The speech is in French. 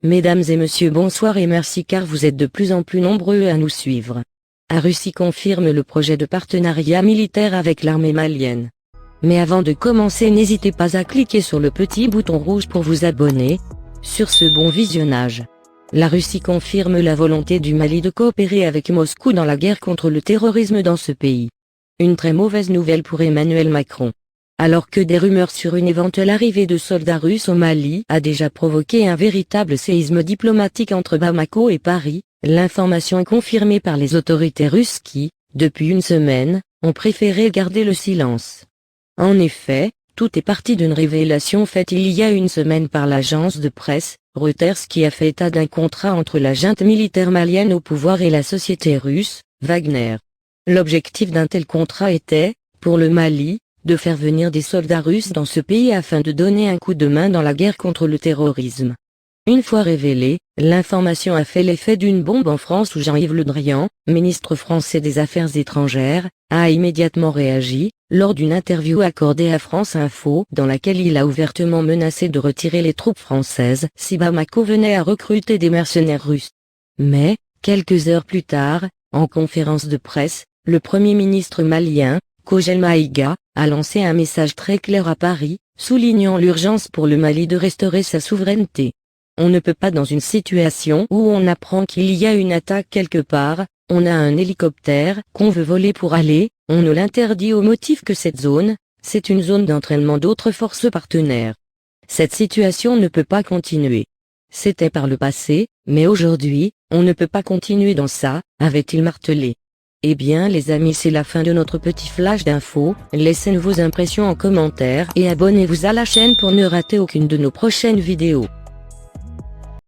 Mesdames et messieurs, bonsoir et merci car vous êtes de plus en plus nombreux à nous suivre. La Russie confirme le projet de partenariat militaire avec l'armée malienne. Mais avant de commencer, n'hésitez pas à cliquer sur le petit bouton rouge pour vous abonner. Sur ce, bon visionnage. La Russie confirme la volonté du Mali de coopérer avec Moscou dans la guerre contre le terrorisme dans ce pays. Une très mauvaise nouvelle pour Emmanuel Macron. Alors que des rumeurs sur une éventuelle arrivée de soldats russes au Mali a déjà provoqué un véritable séisme diplomatique entre Bamako et Paris, l'information est confirmée par les autorités russes qui, depuis une semaine, ont préféré garder le silence. En effet, tout est parti d'une révélation faite il y a une semaine par l'agence de presse, Reuters, qui a fait état d'un contrat entre la junte militaire malienne au pouvoir et la société russe, Wagner. L'objectif d'un tel contrat était, pour le Mali, de faire venir des soldats russes dans ce pays afin de donner un coup de main dans la guerre contre le terrorisme. Une fois révélée, l'information a fait l'effet d'une bombe en France où Jean-Yves Le Drian, ministre français des Affaires étrangères, a immédiatement réagi, lors d'une interview accordée à France Info dans laquelle il a ouvertement menacé de retirer les troupes françaises si Bamako venait à recruter des mercenaires russes. Mais, quelques heures plus tard, en conférence de presse, le Premier ministre malien, Kogel Maïga, a lancé un message très clair à Paris, soulignant l'urgence pour le Mali de restaurer sa souveraineté. On ne peut pas, dans une situation où on apprend qu'il y a une attaque quelque part, on a un hélicoptère qu'on veut voler pour aller, on nous l'interdit au motif que cette zone, c'est une zone d'entraînement d'autres forces partenaires. Cette situation ne peut pas continuer. C'était par le passé, mais aujourd'hui, on ne peut pas continuer dans ça, avait-il martelé. Eh bien les amis, c'est la fin de notre petit flash d'infos, laissez vos impressions en commentaire et abonnez-vous à la chaîne pour ne rater aucune de nos prochaines vidéos.